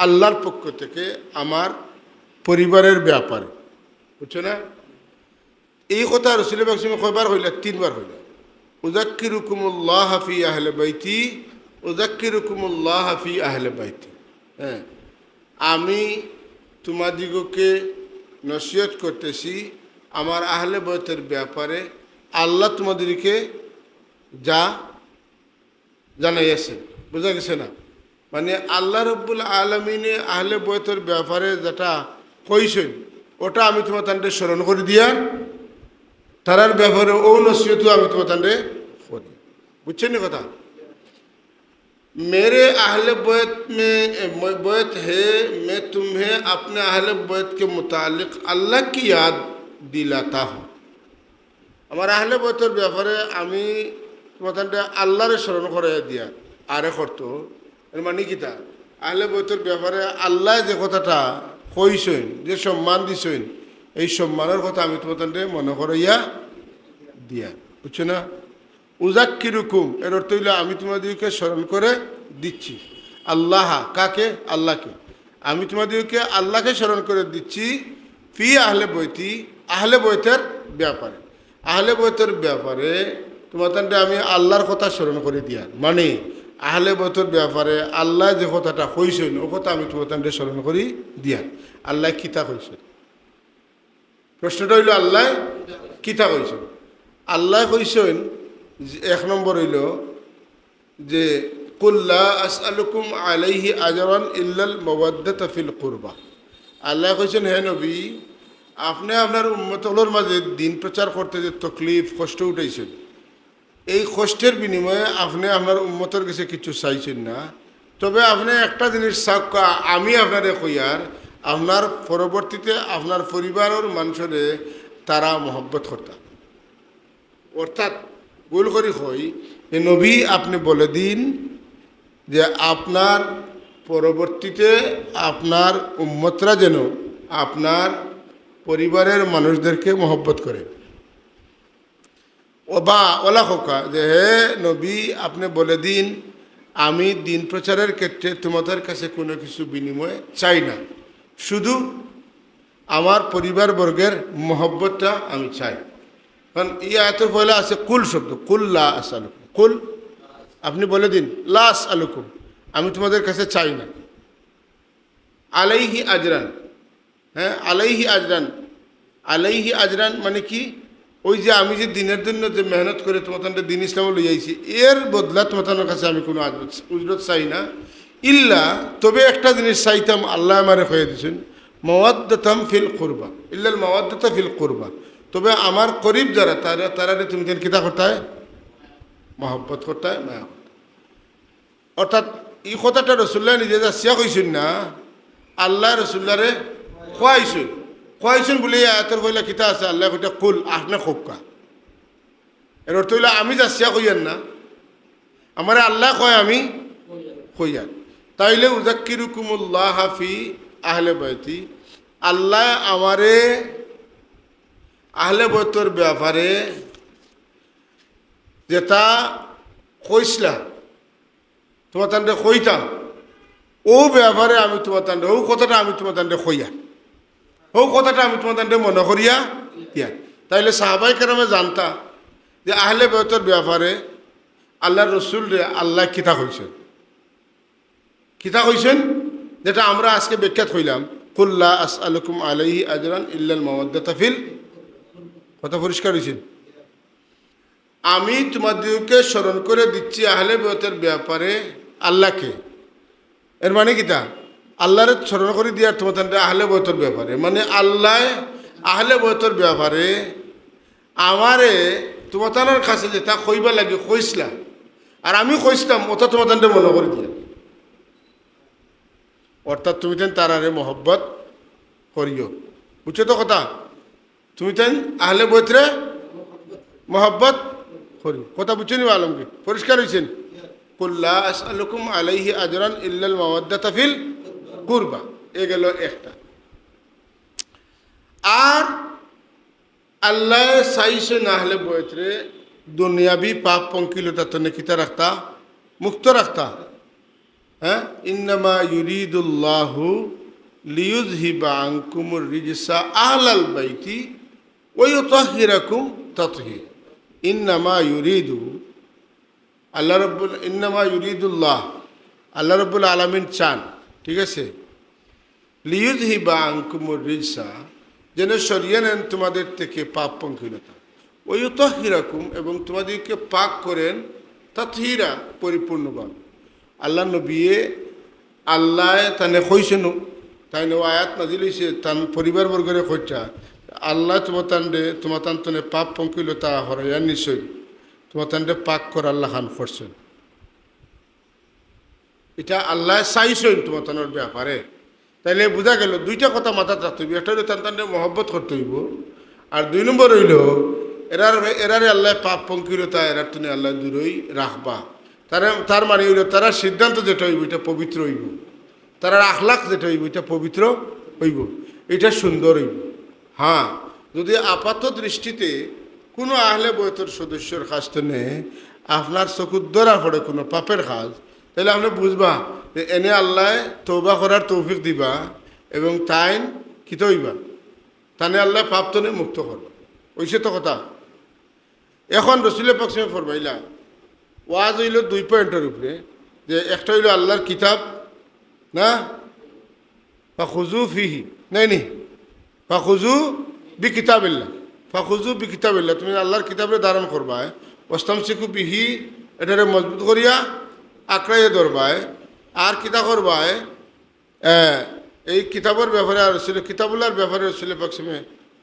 আল্লাহর পক্ষ থেকে আমার পরিবারের ব্যাপারে, বুঝছো না? এই কথা রাসূল পাক কয়বার হইল? 3 বার হইল। উযাক্কিরুকুমুল্লাহ ফি আহলি বাইতি, উযাক্কিরুকুমুল্লাহ ফি আহলি বাইতি। হ্যাঁ, আমি তোমাদিগকে নসিহত করতেছি আমার আহলে বাইতের ব্যাপারে। আল্লাহ তোমাদেরকে যা জানাইয়াছেন, বোঝা গেছে না? মানে আল্লাহ রব্বুল আলমিনে আহলে বাইতের ব্যাপারে যেটা কইছেন ওটা আমি তোমার তান্ডে স্মরণ করে দিয়ার, তারার ব্যাপারে ও নসিহত আমি তোমার তান্ডে করি। বুঝছেন না কথা? मेरे अहले बैत में बैत है, मैं तुम्हें अपने अहले बैत के मुतालिक अल्लाह की याद दिलाता हूँ। আমার আহলে বাইতের ব্যাপারে আমি তোমাদের আল্লাহরে স্মরণ করে দিয়া আরে করতো। এর মানে কি তা? আহলে বাইতের ব্যাপারে আল্লাহ যে কথাটা কইছেন, যে সম্মান দিছেন, এই সম্মানের কথা আমি তোমাদের মনে করাইয়া দিয়া, বুঝছো না? উযাক্কিরুকুম এর অর্থ হইল আমি তোমাদেরকে স্মরণ করে দিচ্ছি। আল্লাহ কাকে? আল্লাহকে। আমি তোমাদেরকে আল্লাহকে স্মরণ করে দিচ্ছি ফি আহলে বৈতি, আহলে বৈতের ব্যাপারে। আহলে বৈতের ব্যাপারে তোমাদের আমি আল্লাহর কথা স্মরণ করে দিয়া, মানে আহলে বৈতের ব্যাপারে আল্লাহ যে কথাটা কইছেন ও কথা আমি তোমাদের স্মরণ করি দিয়া। আল্লাহ কিতা কইছেন? প্রশ্নটা হইল আল্লাহ কিতা কইছেন? আল্লাহ কইছেন 1 নম্বর হইল যে কুল লা আসআলুকুম আলাইহি আজরান ইল্লাল মাওয়াদ্দাতা ফিল কুরবা। আল্লাহ কইছেন, হে নবী, আপনি আপনার উম্মতগুলোর মাঝে দিন প্রচার করতে যে তকলিফ কষ্ট উঠাইছেন, এই কষ্টের বিনিময়ে আপনি আপনার উম্মতের কাছে কিছু চাইছেন না। তবে আপনি একটা জিনিস চাওকা, আমি আপনারে কইয়ার আপনার পরবর্তীতে আপনার পরিবারের মানুষরে তারা মহব্বত করতা। অর্থাৎ ভুল করি হই যে নবী আপনি বলে দিন যে আপনার পরবর্তীতে আপনার উম্মতরা যেন আপনার পরিবারের মানুষদেরকে মহব্বত করে। ও বা ওলা হোকা যে হে নবী আপনি বলে দিন আমি দিন প্রচারের ক্ষেত্রে তোমাদের কাছে কোনো কিছু বিনিময় চাই না, শুধু আমার পরিবারবর্গের মহব্বতটা আমি চাই। কারণ এই আয়াতের পয়লা আছে কুল শব্দ, কুল লা আসআলুকুম। কুল আপনি বলে দিন লা আসআলুকুম আমি তোমাদের কাছে চাই না। আলাইহি আজরান, হ্যাঁ আলাইহি আজরান। আলাইহি আজরান মানে কি? ওই যে আমি যে দিনের জন্য যে মেহনত করে তোমাদের দিন ইসলাম লইয়াইছি এর বদলা তোমাদের কাছে আমি কোনো উজরত চাই না। ইল্লা তবে একটা জিনিস চাইতাম, আল্লাহ আমারে হয়ে দিয়েছেন, মাওয়াদ্দাতাম ফিল কুরবা, ইল্লাল মাওয়াদ্দাতা ফিল কুরবা। তবে আমার করিব যারা তারা তুমি কিতা করতে হয়? মহব্বত করতে হয়, মায়া করতে। অর্থাৎ এই কথাটা রসুল্লাহ নিজে যাচ্ছিয়া কইছেন না, আল্লাহ রসুল্লাহরে খোয়াইছেন বলে আয়াতের কইলা কিতা আছে? আল্লাহ কইটা কুল আপনি খোকা। এর অর্থ হইলে আমি যাচ্ছিয়া কইয়ান না, আমার আল্লাহ কয় আমি কইয়ান। তাইলে উযাক্কিরুকুমুল্লাহ ফি আহলে বাইতি, আল্লাহ আমারে আহলে বাইতের ব্যাপারে যেটা কইসলা তোমার তান্ডে কইতাম ও ব্যাপারে আমি তোমার তান্ডে ও কথাটা আমি তোমার তান্ডে কইয়া, ও কথাটা আমি তোমার তান্ডে মনে করিয়া দিয়া। তাইলে সাহাবাই কেরামে জানতা যে আহলে বাইতের ব্যাপারে আল্লাহ রসুল রে আল্লাহ কিতা কইছেন, কিতা কইছেন, যেটা আমরা আজকে ব্যাখ্যাত হইলাম কুল লা আসআলুকুম আলাইহি আজরান ইল্লাল মাওয়াদ্দাতা ফিল। কথা পরিষ্কার হয়েছে? আমি তোমাদেরকে স্মরণ করে দিচ্ছি আহলে বাইতের ব্যাপারে আল্লাহকে। এর মানে কিতা? আল্লাহরে স্মরণ করে দিয়ার তোমাদের আহলে বাইতের ব্যাপারে, মানে আল্লাহ আহলে বাইতের ব্যাপারে আমারে তোমাদের কাছে যেটা কইবা লাগে কইসলা, আর আমি কইসলাম ওটা তোমাদের মনে করে দিয়া। অর্থাৎ তুমি তেন তারারে মহব্বত করিও, বুঝছো তো কথা? তুমি তেন আহলে বাইতরে মহব্বত করি, কথা বুঝছো নি? আলমকে পরিষ্কার হয়েছেন? কুল লা আসআলুকুম আলাইহি আজরান ইল্লাল মাওয়াদ্দাতা ফিল কুরবা, এ গেল একটা। আর আল্লাহ চাইছেন আহলে বাইতরে দুনিয়াবি পাপ পঙ্কিলতা তো কিতা রাখতা, মুক্ত রাখতা। হ্যাঁ, ইন্নামা ইউরিদুল্লাহু লিয়ুযহিবা আনকুমুর রিজসা আহলাল বাইতি ওয়া ইউতাহহিরাকুম তাতহীর। ইন্নামা ইউরিদু ইন্নামা ইউরিদুল্লাহ, আল্লাহ রাব্বুল আলামিন চান, ঠিক আছে, লিয়ুযহিবা আনকুমুর রিজসা, যেন সরিয়ে নেন তোমাদের থেকে পাপ পঙ্কিলতা, ওয়া ইউতাহহিরাকুম, এবং তোমাদেরকে পাক করেন, তাতহীরা, পরিপূর্ণভাবে। আল্লাহ নবিয়ে আল্লাহ তানে কইছেন, তাই নো আয়াত নাজিল হইছে তান পরিবারবর্গরে কইটা, আল্লাহ তোমার তান্তনে পাপ পঙ্কিলতা হরাইয়া নিশ্চয় তোমার তান্ডে পাক কর আল্লাহ খান করছেন। এটা আল্লাহ চাইছেন তোমার তানোর ব্যাপারে। তাইলে বোঝা গেল দুইটা কথা মাথায় রাখতে হইব, একটা হইলে তান্তান্ডে মহব্বত করতে হইব, আর দুই নম্বর হইল এরারে আল্লাহ পাপ পঙ্কিলতা এরার তুমি আল্লাহ দূরই রাখবা। তার মানে হইল তারা সিদ্ধান্ত যেটা হইব এটা পবিত্র হইব, তার আখলাক যেটা হইব এটা পবিত্র হইব, এটা সুন্দর হইব। হ্যাঁ, যদি আপাত দৃষ্টিতে কোনো আহলে বয়তর সদস্যর কাছ থেকে আপনার চকুর ধরা পড়ে কোনো পাপের কাজ, তাহলে আপনি বুঝবা যে এনে আল্লাহ তওবা করার তৌফিক দিবা এবং তাই কিত হইবা, তানে আল্লাহ পাপ তনে মুক্ত করবা। ওইসে তো কথা। এখন রসুলের পক্ষে ফরমাইলা ওয়াজ হইল দুই পয়েন্টের উপরে, যে একটা হইল আল্লাহর কিতাব না, ফাখুযু ফিহি নাইনি, ফাখুযু বি কিতাবিল্লাহ, ফাখুযু বি কিতাবিল্লাহ, তুমি আল্লাহর কিতাবে ধারণ করবায়, ওয়াস্তামসিকু বিহি, এটারে মজবুত করিয়া আঁকড়াইয়ে ধরবায়, আর কিতা করবায় এই কিতাবের ব্যাপারে আর কিতাবুল্লাহর ব্যাপারে রসুলের পক্ষে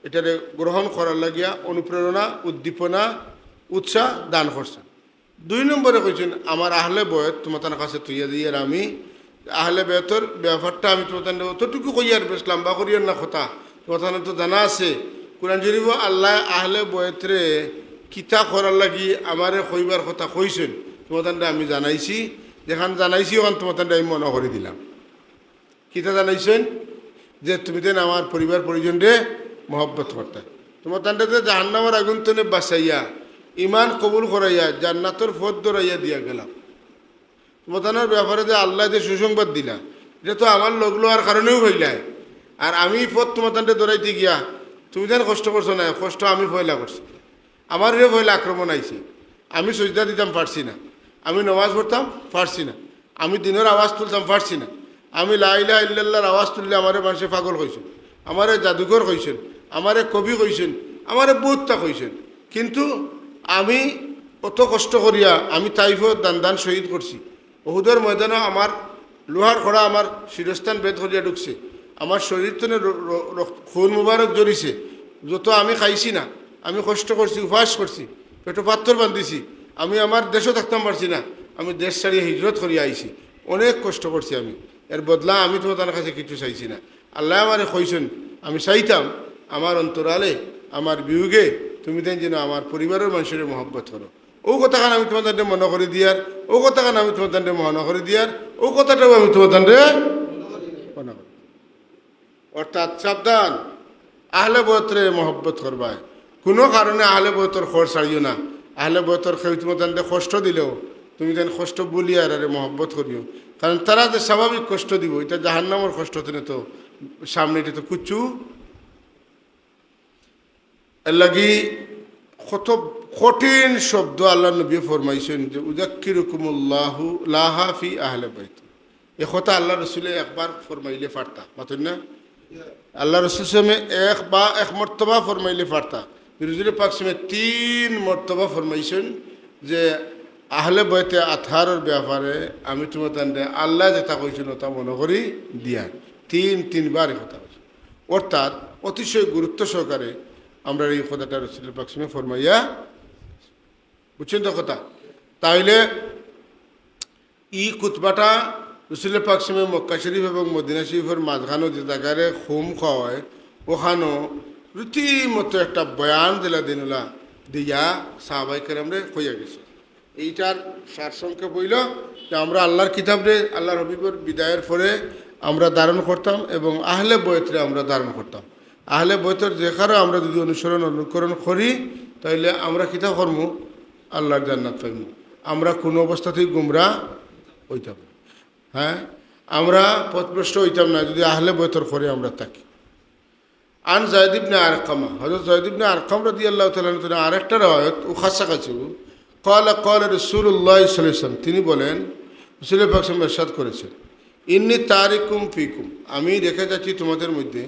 এটারে গ্রহণ করার লাগিয়া অনুপ্রেরণা, উদ্দীপনা, উৎসাহ দান করছেন। দুই নম্বরে কইছেন আমার আহলে বয়ত তোমার কাছে তুইয়া দিয়ে, আমি আহলে বয়তর ব্যাপারটা আমি তোমার অতটুকু কইয়ার বেসলাম বা করিয়ার না কথা, তোমার তো জানা আছে কোরআন শরীফ আল্লাহ আহলে বয়তরে কিতা করার লাগি আমারে কইবার কথা কইছেন, তোমার আমি জানাইছি, যেখান জানাইছি ওখান তোমার আমি মনে করে দিলাম। কিতা জানাইছেন যে তুমি দেন আমার পরিবার পরিজনরে মহব্বত করতে, তোমার যে জাহান্নামের আগুন তনে বাঁচাইয়া ইমান কবুল করাইয়া জান্নাতর পথ ধরাইয়া দিয়া গেলাম। তোমার ব্যাপারে যে আল্লাহ যে সুসংবাদ দিলা, এটা তো আমার লোক লোয়ার কারণেও হইলায়, আর আমি পথ তোমার ধরাইতে গিয়া তুমি যেন কষ্ট করছো না, কষ্ট আমি ফয়লা করছি, আমার ফয়লা আক্রমণ আইছে, আমি সজদা দিতাম পারছি না, আমি নামাজ পড়তাম পারছি না, আমি দিনের আওয়াজ তুলতাম পারছি না, আমি লা ইলাহা ইল্লাল্লাহর আওয়াজ তুললে আমারে মানুষে পাগল কইছেন, আমারে জাদুঘর কইছেন, আমারে কবি কইছেন, আমারে বহুতটা কইছেন, কিন্তু আমি অত কষ্ট করিয়া আমি তাইফত দান শহীদ করছি। ওহুদের ময়দানে আমার লোহার খড়া আমার শিরস্থান বেদ করিয়া ঢুকছে, আমার শরীর তনে খুন মুবারক জড়িছে, যত আমি খাইছি না, আমি কষ্ট করছি, উপবাস করছি, পেটো পাথর বান্ধিছি, আমি আমার দেশও থাকতাম পারছি না, আমি দেশ ছাড়িয়ে হিজরত করিয়া আইছি, অনেক কষ্ট করছি আমি, এর বদলা আমি তোমার কাছে কিছু চাইছি না। আল্লাহ আমারে কইছেন আমি চাইতাম আমার অন্তরালে আমার বিয়োগে তুমি দেন যেন আমার পরিবারের মানুষের মহব্বত করো। ও কথাখান আমি তোমার মনে করে দিয়ার, ও কথাখান আমি তোমার মনে করে দিয়ার, ও কথাটাও আমি তোমার মনে করি। অর্থাৎ সাবধান, আহলে বয়তরে মহব্বত করবায়, কোনো কারণে আহলে বয়তর খড় ছাড়িও না। আহলে বয়তর খেয়ে তোমার কষ্ট দিলেও তুমি যেন কষ্ট বলিয়া আর মহব্বত করিও, কারণ তারা যে স্বাভাবিক কষ্ট দিব, এটা জাহান্নামের কষ্ট তিনি তো সামনে, এটা তো কুচু। এর লাগি কত কঠিন শব্দ আল্লাহ নবী ফরমাইছেন যে উযাক্কিরুকুমুল্লাহু লাহা ফি আহলে বাইত। এ কথা আল্লাহ রসুলে একবার ফরমাইলে পারতা, মাতুন না? আল্লাহ রসুল সামনে এক মর্তবা ফরমাইলে পারতা, রসুল পাক সামনে 3 মর্তবা ফরমাইছেন যে আহলে বয়তে আথারের ব্যাপারে আমি তোমার আল্লাহ যেটা কইছেন তা মনে করি দিয়া 3বার এই কথা কইছেন। অর্থাৎ অতিশয় গুরুত্ব সহকারে আমরা এই কথাটা রসুল পাক সামনে ফরমাইয়া, বুঝছেন তো কথা? তাইলে কুতবাটা রসুল পাক সামনে মক্কা শরীফ এবং মদিনা শরীফের মাঝখানো যে জায়গায় হোম খাওয়ায়, ওখানো রীতিমতো একটা বয়ান দিলা দিনলা দিয়া সাহাবাই কেরামরে কইয়া গেছে। এইটার সারসংক্ষেপ হইল যে আমরা আল্লাহর কিতাবরে আল্লাহর হবিবর বিদায়ের পরে আমরা ধারণ করতাম এবং আহলে বয়তরে আমরা ধারণ করতাম। আহলে বয়তর যেখানে আমরা যদি অনুকরণ করি তাইলে আমরা কিতাব কর্ম আল্লাহর জান্নাত পাইব, আমরা কোনো অবস্থাতেই গুমরা হইতাম। হ্যাঁ, আমরা পথভ্রষ্ট হইতাম না যদি আহলে বয়তর পরে আমরা থাকি। আন জায়দ ইবনে আরকামা, হযরত জায়দ ইবনে আরকাম রাদিয়াল্লাহু তাআলা আনহু আরেকটা রওয়ায়াত ও কাছাকাছি ক্বালা ক্বালা রাসূলুল্লাহ সাল্লাল্লাহু আলাইহি ওয়াসাল্লাম, তিনি বলেন রাসূল পাক সাল্লাল্লাহু আলাইহি ওয়াসাল্লাম ইরশাদ করেছেন, ইন্নী তারিকুম ফিকুম, আমি রেখে যাচ্ছি তোমাদের মধ্যে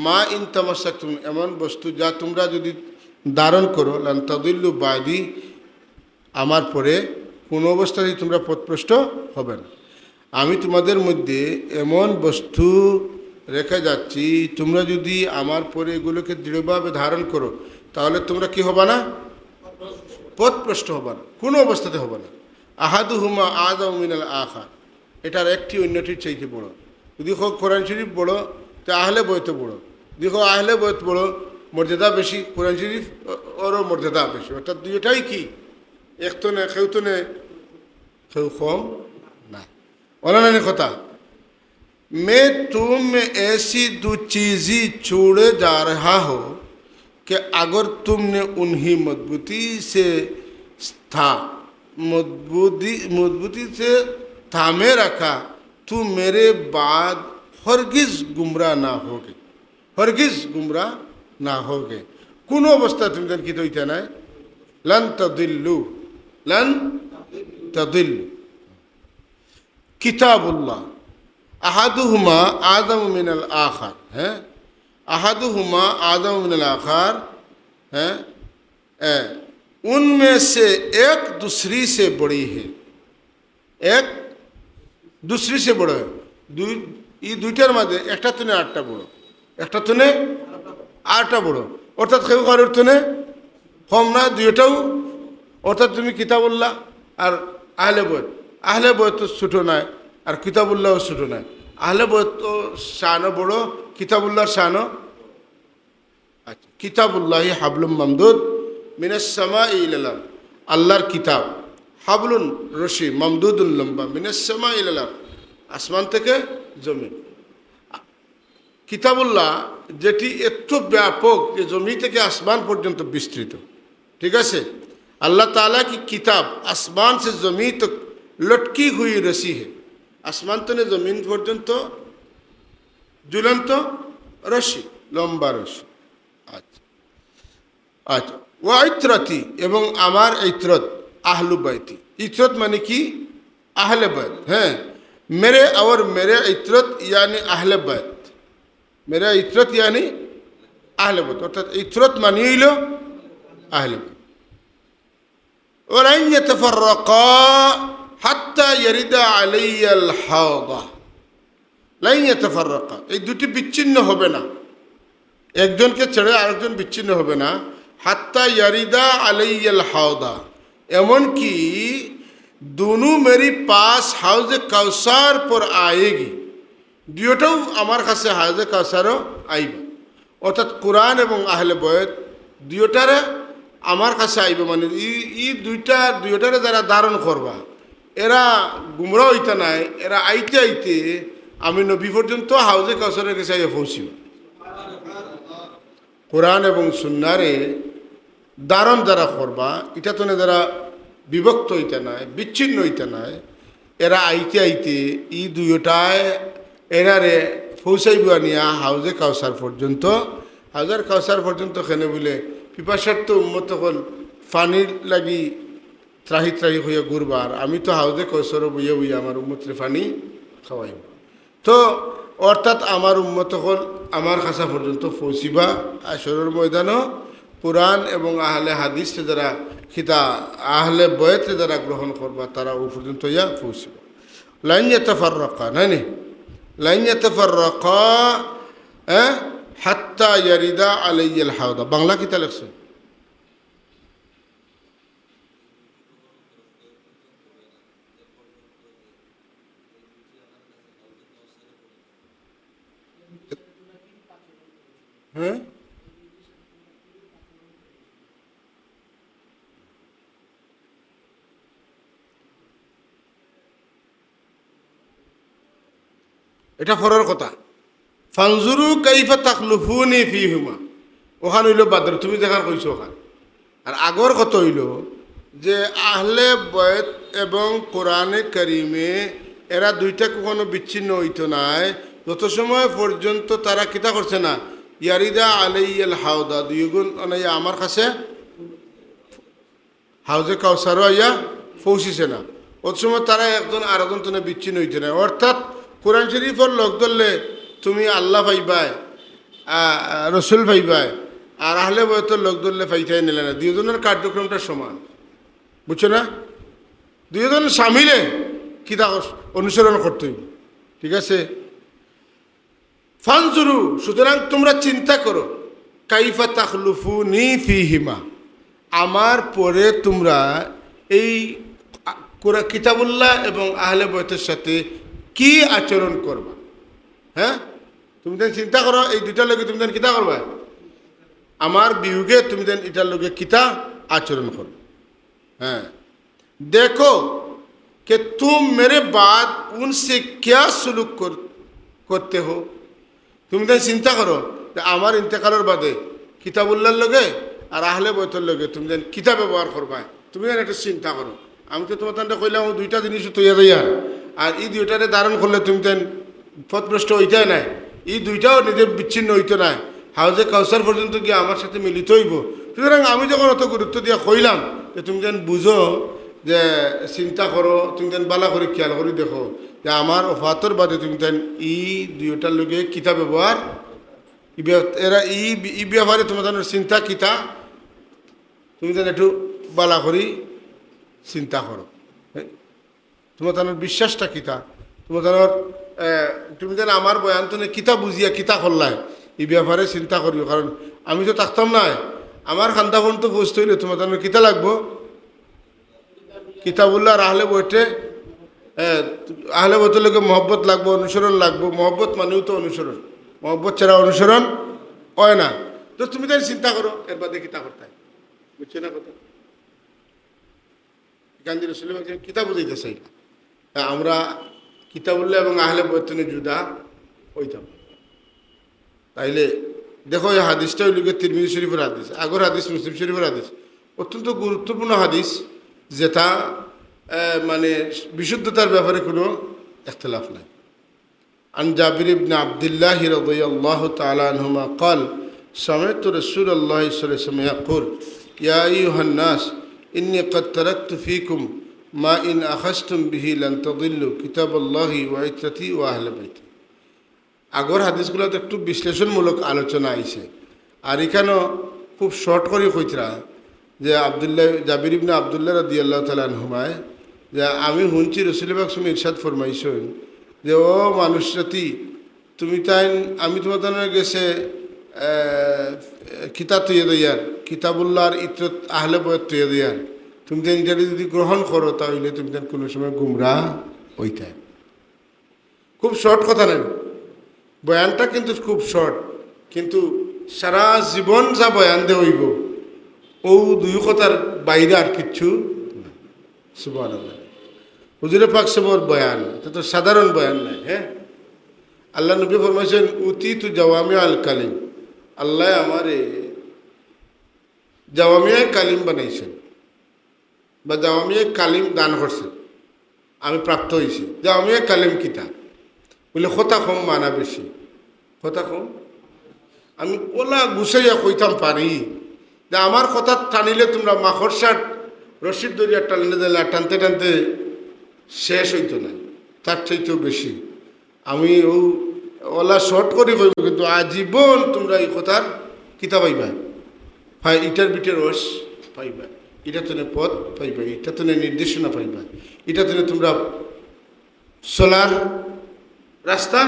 মা ইন তামাসসাকতুম, এমন বস্তু যা তোমরা যদি ধারণ করো লান তাদিল্লু বাদি, আমার পরে কোনো অবস্থাতেই তোমরা পথভ্রষ্ট হবে না। আমি তোমাদের মধ্যে এমন বস্তু রেখে যাচ্ছি, তোমরা যদি আমার পরে এগুলোকে দৃঢ়ভাবে ধারণ করো তাহলে তোমরা কি হবে না? পথভ্রষ্ট হবে না, কোনো অবস্থাতে হবে না। আহাদুহুমা আযাম মিনাল আখার, এটার একটি অন্যটির চাইতে বড়। যদি হোক কোরআন শরীফ বড় তো আহলে বয়ত বড়, যদি হোক আহলে বয়ত বড় মর্যাদা বেশি, কোরআন শরীফ ওরও মর্যাদা বেশি। অর্থাৎ দুইটাই কি এক তো নেই, কেউ তো নেই, কেউ কম না। অনানি কথা, मैं तुम में ऐसी दो चीज़ें छोड़े जा रहा हो कि अगर तुमने उन्हीं मजबूती से थामे रखा तो मेरे बाद हरगिज गुमराह ना होगे, हरगिज गुमराह ना होगे। কোনো অবস্থা তুমি কি হইতে নাই, লান তাদিল্লু, লান তাদিল্লু। কিতাবুল্লাহ আহাদুহুমা আযম মিনাল আখার, হ্যাঁ, আহাদুহুমা आदम मिनल आखर है, उनमें से एक दूसरी से बड़ी है, एक दूसरी से बड़ा है। এই দুইটার মাঝে একটা তুনে আটটা বড়, একটা তুনে আটটা বড়, অর্থাৎ কেউ কারোর তুনে কম না, দুইটাও। অর্থাৎ তুমি কিতাবুল্লাহ আর আহলে বয়ত, আহলে বয়ত তো ছোটো নয় আর কিতাবুল্লাহও ছোটো নয়। আহলে বয়ত তো শানও বড়, কিতাবুল্লাহর শানও। আচ্ছা, কিতাবুল্লাহি হাবলুম মামদুদ মিনাস সামাই ইলাল আরদ, আল্লাহর কিতাব হাবলুন রশি মামদুদুল লম্বা মিনাস সামাই ইলাল আরদ, আসমান থেকে জমিন। কিতাবুল্লাহ যেটি এত ব্যাপক যে জমি থেকে আসমান পর্যন্ত বিস্তৃত, ঠিক আছে। अल्लाह ताला की किताब आसमान से ज़मीन तक लटकी हुई रसी है, आसमान तो ने ज़मीन पर्यंत झुलंत रशी, लम्बा रशी। अच्छा अच्छा, व इत्रती एवं आमार इत्रत आहलु बैती, इत्रत माने कि आहले बैत, हैं मेरे और मेरे इत्रत यानी आहले बैत, मेरा इत्रत यानी आहले बैत, अर्थात इत्रत मानिए लो आहले बैत। वलन यतफर्रका हत्ता यरिदा अलैयल हौदा, लन यतफर्रका, এই দুটি বিচ্ছিন্ন হবে না, একজনকে ছেড়ে আরেকজন বিচ্ছিন্ন হবে না। হাত্তা ইয়ারিদা আলাইয়াল হাওদা, এমনকি दोनों मेरी पास हाउज কাউসার পর আয়েগি, দুটোও আমার কাছে হাউজ কাউসারও আইবে। অর্থাৎ কোরআন এবং আহলে বয়ত দুটারে আমার কাছে আইবে, মানে এই দুইটারে যারা ধারণ করবা এরা গুমরা হইতে নাই, এরা আইতে আইতে আমি নবী পর্যন্ত হাউজে কাউসারের কাছে আইয়া পৌঁছিব। কোরআন এবং সুন্নারে ধারণ যারা করবা, এটা তো না যারা বিভক্ত হইতে নাই, বিচ্ছিন্ন হইতে নাই, এরা আইতে আইতে এই দুইটায় এরারে পৌঁছাইব নিয়া হাউজে কাউসার পর্যন্ত। হাউজার কাউসার পর্যন্ত খেনে বলে পিপাসার তো উন্মত হল ফানির লাগি ত্রাহি ত্রাহি হইয়া ঘুরবার, আমি তো হাউজে কাউসার বইয়া বইয়া আমার উম্মতরে ফানি খাওয়াইব। তো অর্থাৎ আমার উম্মত হল আমার কাছা পর্যন্ত পৌঁছিবা। আসরের ময়দানও কোরআন এবং আহলে হাদিসে যারা খিতা আহলে বয়তে যারা গ্রহণ করবা তারা ও পর্যন্ত ইয়া পৌঁছিবা। লাইন ইয়াতাফাররাকা, নানি লাইন ইয়াতাফাররাকা হাত্তা ইয়ারিদা আলাইয়াল হাওদা, বাংলা কিতা লেখছে? হ্যাঁ, এটা ফরর কথা। ফানজুরু কাইফা তাখলুফুনি ফিহুমা, ওখান হইল বাদর, তুমি দেখার কইছো ওখান। আর আগর কথা হইল যে আহলে বয়ত এবং কোরআনে করিমে এরা দুইটা কখনো বিচ্ছিন্ন হইতো নাই যত সময় পর্যন্ত তারা কিতা করছে না ইয়ারিদা আলাইয়াল হাওদা দুইগুণ অনাইয়া আমার কাছে হাউজে কাউসারও আইয়া পৌঁছিছে না অত সময় তারা একজন আরেকজন তো বিচ্ছিন্ন হইতে না অর্থাৎ কোরআন শরীফের লোক ধরলে তুমি আল্লাহ পাইবাই রসুল পাইবাই আর আহলে বয়তের লোক ধরলে পাইতাই নিলে না দুজনের কার্যক্রমটা সমান বুঝছো না দুজন সামিলে কিতা অনুসরণ করতে হইব ঠিক আছে ফানজুরু সুতরাং তোমরা চিন্তা করো কাইফা তাখলুফুনি ফিহিমা আমার পরে তোমরা এই কিতাবুল্লাহ এবং আহলে বয়তের সাথে কি আচরণ করবা হ্যাঁ তুমি দেন চিন্তা করো এই দুইটার লোকে তুমি দেন কিতা করবা আমার বিয়োগে তুমি দেন এটার লোকে কিতা আচরণ করো হ্যাঁ देखो कि तुम मेरे बाद उनसे क्या सलूक करते हो तुम तो चिंता करो आमार इंतकालर बादे किताबुल्लाहर लगे और आहले बयतर लगे तुम जेन किता व्यवहार करबा तुम जेन एक चिंता करो আমি তো তোমার তান্ডা কইলাম দুইটা জিনিস তৈয়া দেয়া আর এই দুইটারে ধারণ করলে তুমি তেন পথভ্রষ্ট হইতাই নাই এই দুইটাও নিজের বিচ্ছিন্ন হইতো না হাউজে কাউসার পর্যন্ত গিয়ে আমার সাথে মিলিত হইব সুতরাং আমি যখন অত গুরুত্ব দিয়া কইলাম যে তুমি যেন বুঝো যে চিন্তা করো তুমি যেন বালা করে খেয়াল করে দেখো যে আমার অফাতর বাদে তুমি যেন ই দুইটার লোকে কিতা ব্যবহার এরা ই ব্যবহারে তোমার চিন্তা কিতা তুমি যেন একটু বালা করি চিন্তা করো তোমার বিশ্বাসটা কিতা তোমার তুমি যেন আমার বয়ান তো কিতা বুঝিয়া কিতা করলাই এই ব্যাপারে চিন্তা করিও কারণ আমি তো থাকতাম না আমার খান্দাফোন তো বুঝতে হইলে তোমার কিতা লাগবো কিতাবুল্লাহ আর আহলে বইতে আহলে বইতে লোকে মহব্বত লাগবো অনুসরণ লাগবো মহব্বত মানেও তো অনুসরণ মহব্বত ছাড়া অনুসরণ হয় না তো তুমি তাই চিন্তা করো এর বাদে কিতা করতে বুঝছো না কথা গান্ধী রসুল কিতাব বুঝাইতে চাই আমরা কিতাবুল্লাহ এবং আহলে বইতে জুদা হইতাম তাইলে দেখো এই হাদিসটা হইল তিরমিজি শরীফের হাদিস আগর হাদিস মুসলিম শরীফের হাদিস অত্যন্ত গুরুত্বপূর্ণ হাদিস যেটা মানে বিশুদ্ধতার ব্যাপারে কোনো ইখতিলাফ নাই আন জাবির ইবনে আব্দুল্লাহ রাদিয়াল্লাহু তাআলা আনহুমা قال سمعت رسول الله صلى الله عليه وسلم يقول يا ايها الناس اني قد تركت فيكم ما ان اخذتم به لن تضلوا كتاب الله وعترتي واهل بيتي আগর হাদিসগুলোতে একটু বিশ্লেষণমূলক আলোচনা আইছে আর এখানেও খুব শর্ট করে কইতরা যে আব্দুল্লাহ জাবির ইবনে আব্দুল্লাহ রাদিয়াল্লাহু তাআলা আনহুমায় যে আমি শুনছি রাসূল পাক সাল্লাল্লাহু আলাইহি ইরশাদ ফরমাইছেন যে ও মানুষ জাতি তুমি তাই আমি তোমার গেছে কিতাব তৈরি দেয়ার কিতাবুল্লাহর ইতরত আহলে বয়ত তৈরি দেয়ার তুমি তো এটা যদি গ্রহণ করো তাহলে তুমি তো কোনো সময় গুমরাহ হইতে খুব শর্ট কথা নেন বয়ানটা কিন্তু খুব শর্ট কিন্তু সারা জীবন যা বয়ান দে হইব ও দুই কথার বাইরে আর কিচ্ছু সুবহানাল্লাহ হুজুরে পাক সাহেবের বয়ান এটা তো সাধারণ বয়ান নাই হ্যাঁ আল্লাহ নবী ফরমাইছেন উতি তু জাওয়ামি আল কালিম আল্লাহ আমারে জাওয়ামিয়া কালিম বানাইছেন বা জাওয়ামিয়া কালিম দান করছেন আমি প্রাপ্ত হয়েছি জাওয়ামিয়া কালিম কিতা বলে কথা কম মানা বেশি কথা কম আমি ওলা গুছাইয়া কইতাম পারি যে আমার কথা টানিলে তোমরা মাখরসাট রশিদ দরিয়া টানলে দিলে টানতে টানতে শেষ হইতো না তার চাইতেও বেশি আমি ওলা শর্ট করে কইব কিন্তু আজীবন তোমরা এই কথার কিতা পাইবা ভাই ইটার বিটের রস পাইবা এটা তো পথ পাইবা এটা তো নির্দেশনা পাইবা এটা তো তোমরা চলার রাস্তা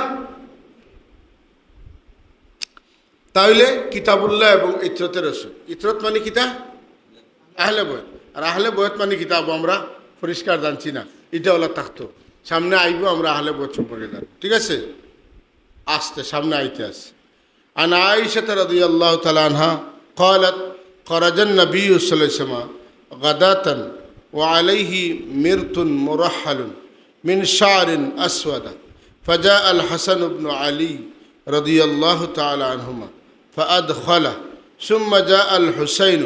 তাহলে কিতাবুল্লাহ এবং ইতরতের রসুল ইতরত মানে কিতা আহলে বয়ত আর আহলে বয়ত মানে কিতাব আমরা পরিষ্কার জানছি না এটা ওলা থাকতো সামনে আইব আমরা আহলে বয়ত সম্পর্কে জানব ঠিক আছে আসতে সামনে আইতে আসে আন আয়েশা রাদিয়াল্লাহু তাআলা আনহা قالت خرج النبي صلى الله عليه وسلم غداة وعليه مرط مرحل من شعر أسود فجاء الحسن بن علي رضي الله تعالى عنهما فأدخله ثم جاء الحسين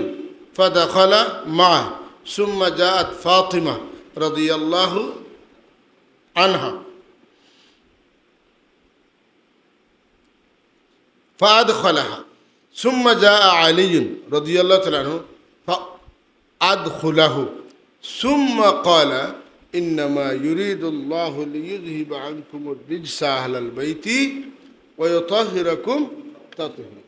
فدخل معه ثم جاءت فاطمة رضي الله عنها فأدخلها ثم جاء علي رضي الله تعالى عنه فأدخله ثم قال إنما يريد الله ليذهب عنكم الرجس أهل البيت ويطهركم تطهيرا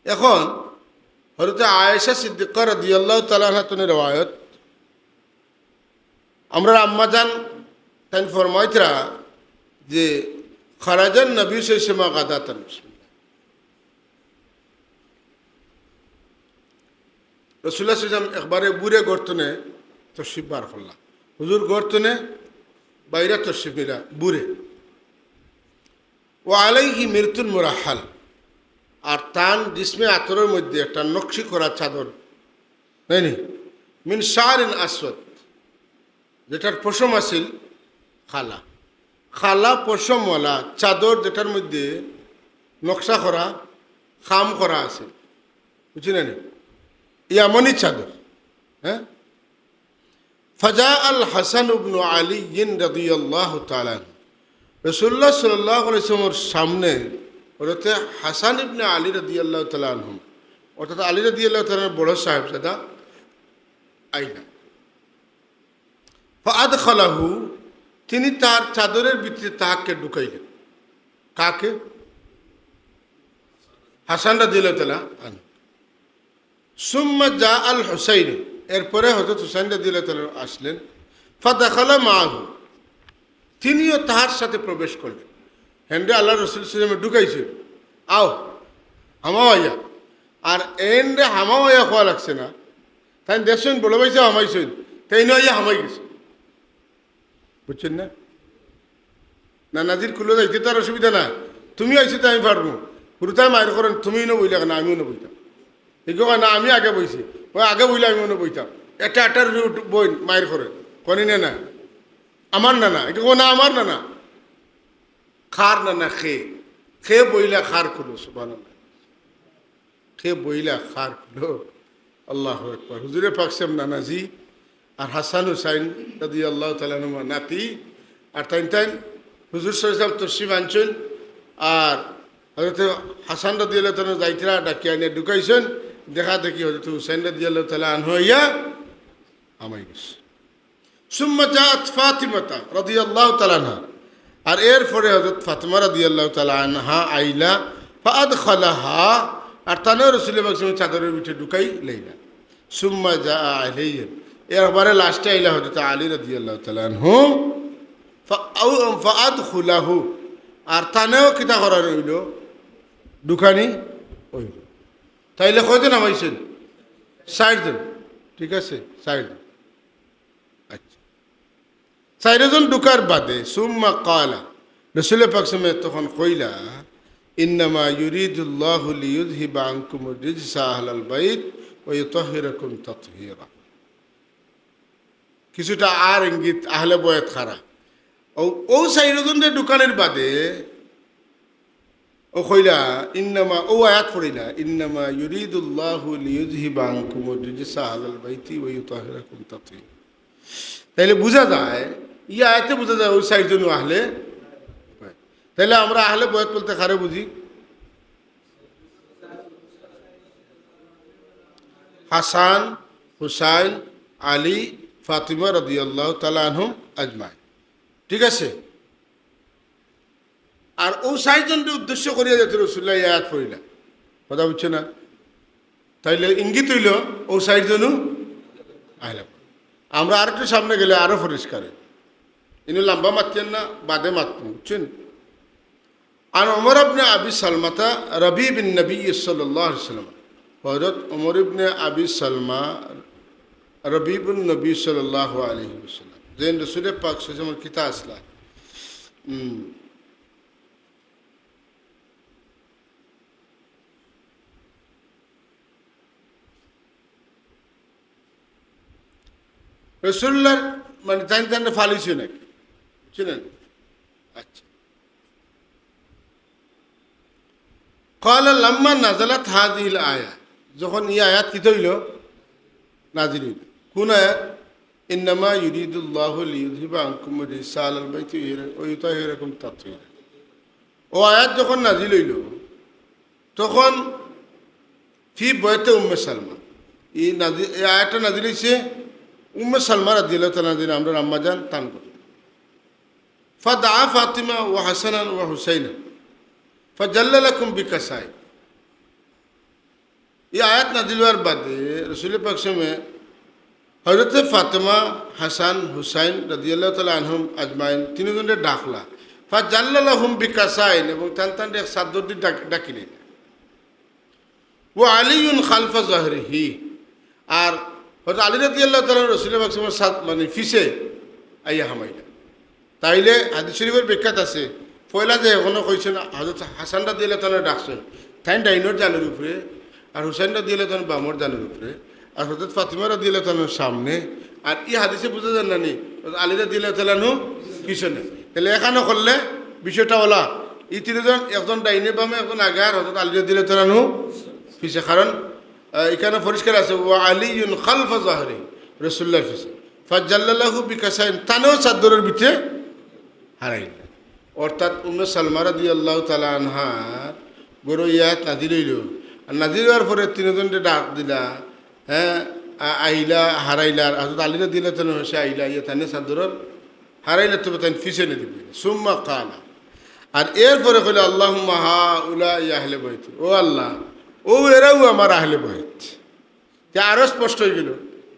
এখন হযরত আয়েশা সিদ্দিকা রাদিয়াল্লাহু তাআলা আনহা থেকে রওয়ায়াত আমরা আম্মাজান তাই ফরমাইতরা যে খারাজান নবী সাল্লাল্লাহু আলাইহি ওয়াসাল্লাম গাদাতান রাসূলুল্লাহ সাল্লাল্লাহু আলাইহি ওয়াসাল্লাম একবারে বুড়ে গর্তনে তশরিফ বার করলা হুজুর গর্তনে বাইরে তশরিফ নিলা বুড়ে ওয়া আলাইহি মিরতুন মুরাহাল আর তান জিসমে আতরের মধ্যে একটা নকশি করা চাদর নাই নি মিন শারিন আসওয়াদ যেটার পশম আছিল খালা খালা পশমওয়ালা চাদর যেটার মধ্যে নকশা করা খাম করা আছে বুঝলেন এমনই চাদর হ্যাঁ ফাজা আল হাসান ইবনে আলী রাদিয়াল্লাহু তাআলা রাসূলুল্লাহ সাল্লাল্লাহু আলাইহি ওয়াসাল্লামের সামনে হযরত হাসান ইবনে আলী রাদিয়াল্লাহু তাআলা আনহু অর্থাৎ আলী রাদিয়াল্লাহু তাআলার বড় সাহেবজাদা আইনা ফাআদখালাহু তিনি তার চাদরের ভিতরে তাহাকে ঢুকাইলেন কাকে হাসান রাদিয়াল্লাহু তাআলা আনহু সুম্মা জা আল হুসাইন এরপরে হযরত হুসাইন রাদিয়াল্লাহু তাআলা আসলেন ফাদাখালা মাহু তিনিও তাহার সাথে প্রবেশ করলেন হেন্ডে আল্লাহ রসুল সাল্লাল্লাহু আলাইহি ওয়াসাল্লাম ঢুকাইছে আও হামাওয়াইয়া আর এন্ডে হামাওয়াইয়া খোয়া লাগছে না তাই দেখছেন বড় ভাইসা হামাইছেন তাই নয় হামাই গেছে বুঝছেন না না নাজির খুলে যাইতে তার অসুবিধা না তুমি আইসে তো আমি পারবো পুরোটাই মায়ের করেন তুমিও না বইলে না আমিও না বইতাম ঠিক না আমি আগে বইছি ওই আগে বইলে আমিও না বইতাম একটা বই মায়ের করেন কনি না আমার না এটা না আমার না খার না খে বইলা খার খুলো সুবহানাল্লাহ খে বইলা খার খুলো আল্লাহু আকবার হুজুরে পাক সাহেব নানাজি আর হাসান হুসাইন রাদিয়াল্লাহু তাআলা আনহু নাতি আর তাইন হুজুর সাল্লাল্লাহু আলাইহি ওয়াসাল্লাম তশরিফ আনছেন আর হযরত হাসান রাদিয়াল্লাহু তাআলা যাইতরা ডাকিয়া নিয়ে ঢুকাইছেন দেখা দেখি হযরত হুসাইন রাদিয়াল্লাহু তাআলা আনহু ইয়া আমাই গেছে সুম্মা জাআত ফাতিমাতা রাদিয়াল্লাহু তাআলা আনহা আর এরপরে হযরত ফাতিমা রাদিয়াল্লাহু তাআলা আনহা আইলা ফাআদখালাহা আর তানও রাসূল পাক সাল্লাল্লাহু চাদরের ভিতরে ঢুকাই লইলা সুম্মা জাআ আলাইহি এরপরে লাস্টে আইলা হযরত আলী রাদিয়াল্লাহু তাআলা আনহু ফাআদখালাহু আর তানও কিতা করা রইল ঢুকানি হইল তাইলে কয়জন নামাইছেন 60 জন ঠিক আছে 60 জন আচ্ছা 60 জন ঢুকার বাদে সুম্মা ক্বালা রাসূল পাক সাল্লাল্লাহু তখন কইলা ইন্নামা ইউরিদুল্লাহু লিইয়ুযহিবা আনকুম রিজসা আহলাল বাইত ওয়া ইউতাহহিরাকুম তাতহীরা কিছুটা আর ইঙ্গিত আহলে বয়ত খারা ও 60 জনের ঢুকানের বাদে ও কইলা ইন্নামা ও আয়াত পড়িলা ইন্নামা ইউরিদুল্লাহু লিইয়ুযহিবা আনকুম রিজসা আহলাল বাইতি ওয়া ইউতাহহিরাকুম তাতহীরা তাইলে বোঝা যায় আয়াতে বোঝা যায় ওই 60 জন আহলে তাহলে আমরা আহলে বয়ত বলতে কারে বুঝি হাসান হুসাইন আলী ফাতিমা রাদিয়াল্লাহু তাআলা আনহুম আজমাইন ঠিক আছে আর ও 60 জনকে উদ্দেশ্য করিয়া যেতে রাসূলুল্লাহ আয়াত পড়িলা কথা বুঝছো না তাইলে ইঙ্গিত হইল ও 60 জনও আহলে আমরা আর একটু সামনে গেলে আরো পরিষ্কার ইনি লম্বা মাতছেন না বাদে মাতব বুঝছেন আর ওমর ইবনে আবি সালমাতা রবি বিন নবী সাল্লাল্লাহু আলাইহি ওয়াসাল্লাম হযরত ওমর ইবনে আবি সালমা রবি বিন নবী সাল্লাল্লাহু আলাইহি ওয়াসাল্লাম যেন রাসূল পাক সাল্লাল্লাহু আলাইহি ওয়াসাল্লাম কিতা আসলা রাসূলুল্লাহ মানে তাই ফালিছে নাকি বুঝলেন আচ্ছা قال لما نزلت هذه الآية যখন এই আয়াত কি হইল নাজিল হইল কোন আয়াত ইন্নামা ইউরিদুল্লাহু লিইউযহিবা আনকুম রিজসা আলাল বাইতি ওয়া ইউতাহিরাকুম তাতহীরা। ও আয়াত যখন নাজিল হইল তখন ফি বয়তে উম্মে সালমা, এই আয়াতটা নাজিল হয়েছে উম্মে সালমা রাদিয়াল্লাহু তাআলা আনহা, আমরা আম্মাজান তান করি। ফাদা ফাতিমা ওয়া হাসানান ওয়া হুসাইনা ফাজাল্লা লাকুম বিকাসাই। এই আয়াত নাজিল হওয়ার বাদে রাসূল পাক সাল্লাল্লাহু আলাইহি ওয়াসাল্লাম হযরত ফাতেমা, হাসান, হুসাইন রাদিয়াল্লাহু তাআলা আনহুম আজমাইন তিনজনের ডাকলা। ফাজাল্লা লাহুম বিকাসাইন, এবং টান এক চাদর দিয়ে ডাকিলেন। ও আলিউন খালফা জাহরিহি, আর হয়তো আলী রাদিয়াল্লাহু তাআলা রাসূল পাক সাল্লাল্লাহু আলাইহি ওয়াসাল্লাম মানে ফিসে আইয়া হামাইলা। তাইলে হাদিস শরীফের বিখ্যাত আছে, পয়লা যে এখনো কইছেন হযরত হাসান রাদিয়াল্লাহু তাআলা ডাকছেন তাই ডাইনোর জানের উপরে, আর হুসাইন রাদিয়াল্লাহু তাআলা বামর জানের উপরে, আর হযরত ফাতিমা রাদিয়াল্লাহু তাআলার সামনে। আর এই হাদিসে বোঝা যায় না নি আলী রাদিয়াল্লাহু তাআলা পিছনে। তাহলে এখানে করলে বিষয়টা হলা এই তিনজন, একজন ডাইনে বামে, একজন আগে, আর হযরত আলী রাদিয়াল্লাহু তাআলা পিছে। কারণ এখানে পরিষ্কার আছে ওয়া আলিউন খালফা জাহরি রাসূলুল্লাহর পিছে ফাজাল্লাহু বিকাসাইন, তানেও চাদরের ভিতরে হারাইল। অর্থাৎ উম্মে সালমা রাদিয়াল্লাহু তাআলা আনহার গরু ইয়াত নাজিল হইল, আর নাজিল হওয়ার পরে তিনজনকে ডাক দিলা, হ্যাঁ আইলা হারাইলা। আর হযরত আলী রাদিয়াল্লাহু তাআলা সে আইলা ইয়া তানে চাদরের হারাইলা, তবে তাই পিছনে দিবে সুম্মা কালা। আর এরপরে কইল আল্লাহুম্মা হাউলাই আহলে বাইত, ও আল্লাহ ও এরাও আমার আহলে বাইত। যা আরো স্পষ্ট হয়ে গেল,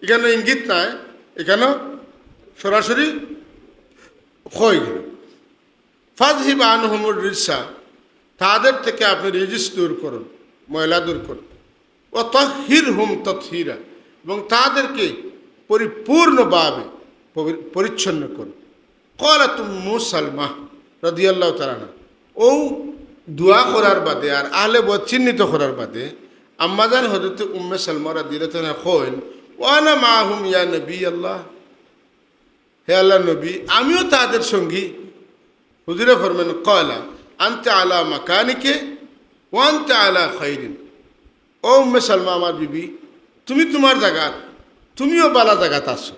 এখানে ইঙ্গিত নাই, এখানেও সরাসরি হয়ে গেল। ফাযহিব আনহুমুর রিজসা, তাদের থেকে আপনি রিজিস দূর করুন, ময়লা দূর করুন। ও তাহহিরহুম তাতহীরা, এবং তাদেরকে পরিপূর্ণভাবে পরিচ্ছন্ন করুন। ক্বালাত উম্মু সালমা রাদিয়াল্লাহু তাআলা আনহা, ও দোয়া করার বাদে আর আহলে বাইত চিহ্নিত করার বাদে আম্মাজান হযরত উম্মে সালমা রাদিয়াল্লাহু তাআলা কইন ওয়া আনা মাহুম ইয়া নবী আল্লাহ, হে আল্লাহ নবী আমিও তাদের সঙ্গী। হুজুরে ফরমান ক্বালা আনতা আলা মাকানিকে ওয়া আনতা আলা খাইরিন, ও উম্মে সালমা আমার বিবি, তুমি তোমার জায়গা, তুমিও বালা জায়গাত আছো,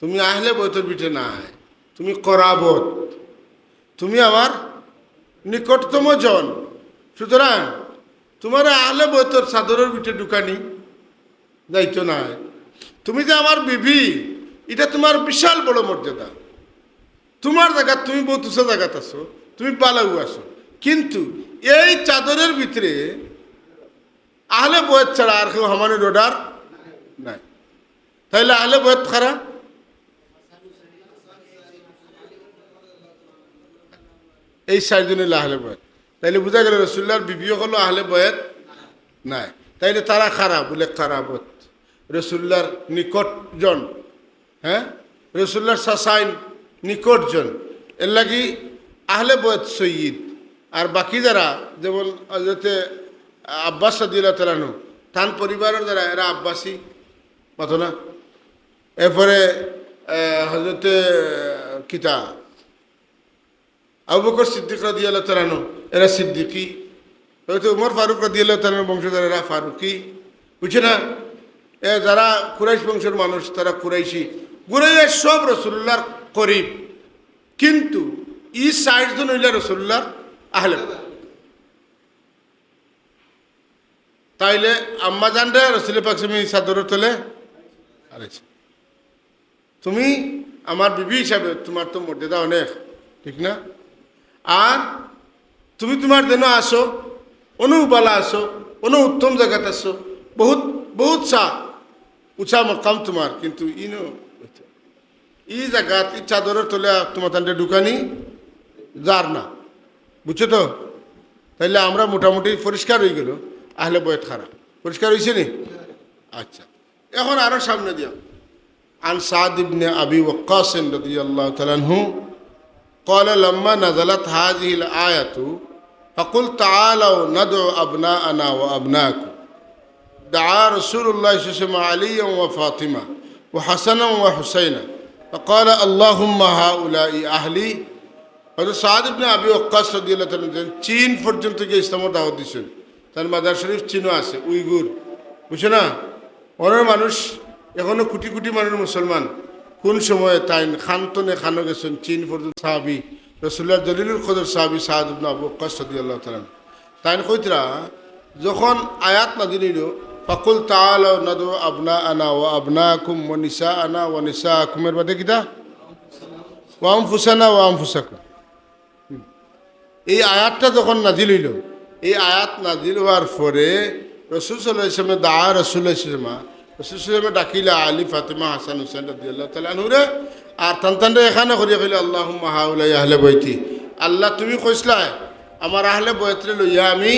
তুমি আহলে বাইতের বিটে নাই, তুমি করাবত, তুমি আমার নিকটতম জন। সুতরাং তোমার আহলে বাইতের চাদরের বিটে ঢুকানি দায়িত্ব নাই। তুমি যে আমার বিবি, এটা তোমার বিশাল বড় মর্যাদা। তোমার জায়গা, তুমি বহুত উঁচা জায়গাত আছো, তুমি পালাউ আছো, কিন্তু এই চাদরের ভিতরে আহলে বাইত ছাড়া আর কেউ হামানের অর্ডার নাই। তাইলে আহলে বাইত খারা, এই চারজনের আহলে বাইত। তাইলে বোঝা গেল রাসূলুল্লাহর বিবিও হলো আহলে বাইত নাই। তাইলে তারা খারাপ বলে খারাপত রাসূলুল্লাহর নিকটজন, হ্যাঁ রাসূলুল্লাহর সাসাইন নিকটজন, এর লাগি আহলে বাইত সৈয়দ। আর বাকি যারা যেমন হযরতে আব্বাস রাদিয়াল্লাহু তাআলা আনহু, তান পরিবারের যারা এরা আব্বাসী মাতো না। এরপরে হযরতে কিতা আবু বকর সিদ্দিক রাদিয়াল্লাহু তাআলা আনহু, এরা সিদ্দিকী। হয়তো উমর ফারুক রাদিয়াল্লাহু তাআলা আনহুর বংশধর, এরা ফারুকি। বুঝছে না? যারা কুরাইশ বংশের মানুষ তারা কুরাইশি। কুরাইশ সব রাসূলুল্লাহর করিব, কিন্তু ই ৬০ জন হইলা রাসূলুল্লাহর আহলে। তাইলে আম্মা জানরা রাসূল পাক সাল্লাল্লাহু চাদরের তলে আরেছে। তুমি আমার বিবি হিসাবে তোমার তো মর্যাদা অনেক, ঠিক না? আর তুমি তোমার যেন আসো, অনুবালা আসো, উত্তম জায়গাতে আসো, বহুত বহুত উঁচা মকাম তোমার, কিন্তু ই জায়গাত ই চাদরের তলে তোমার তান্ডে ঢুকানি যার না। বুঝছো তো? তাইলে আমরা মোটামুটি পরিষ্কার হয়ে গেল আহলে বাইত খারাপ। পরিষ্কার হয়েছে নি? আচ্ছা, এখন আরো সামনে দিয়া عن سعد بن أبي وقاص رضي الله تعالى عنه قال لما نزلت هذه الآية فقل تعالوا ندعو أبناءنا وأبناءكم دعا رسول الله صلى الله عليه وسلم عليا وفاطمة وحسنا وحسينا فقال اللهم هؤلاء أهلي। হযরত সাদ ইবনে আবি ওয়াক্কাস রাদিয়াল্লাহু তাআলা চীন পর্যন্ত গিয়ে ইসলামের দাওয়াত দিয়েছেন। তার মাজার শরীফ চীনও আছে, উইগুর, বুঝছো না? অনেক মানুষ এখনো কোটি কোটি মানুষ মুসলমান কোন সময়ে তাই খানতনে খানো গেছেন চীন পর্যন্ত সাহাবি রসুল্লাহ জলিলুল কদর সাহাবি সাদ ইবনে আবু ওয়াক্কাস রাদিয়াল্লাহু তাআলা তাই কইতরা যখন আয়াত নাযিল হইল ফাকুল তাআলা নাদু আবনাআনা ওয়া আবনাকুম ওয়া নিসাআনা ওয়া নিসাআকুম এর বাদে কিটা ওয়া আনফুসানা ওয়া আনফুসাকুম এই আয়াতটা যখন নাযিল হইল এই আয়াত নাযিল হওয়ার পরে রাসূল সাল্লাল্লাহু আলাইহি ওয়াসাল্লাম দা রাসূলুল্লাহ সাল্লাল্লাহু ডাকিলা আলী ফাতিমা হাসান হুসেন রাদিয়াল্লাহু তাআলা আনহুরে আর তানতানরে এখানে করিয়া কইলা আল্লাহুম্মা হাউলাই আহলে বাইতি আল্লাহ তুমি কইছলা আমার আহলে বাইতরে লইয়া আমি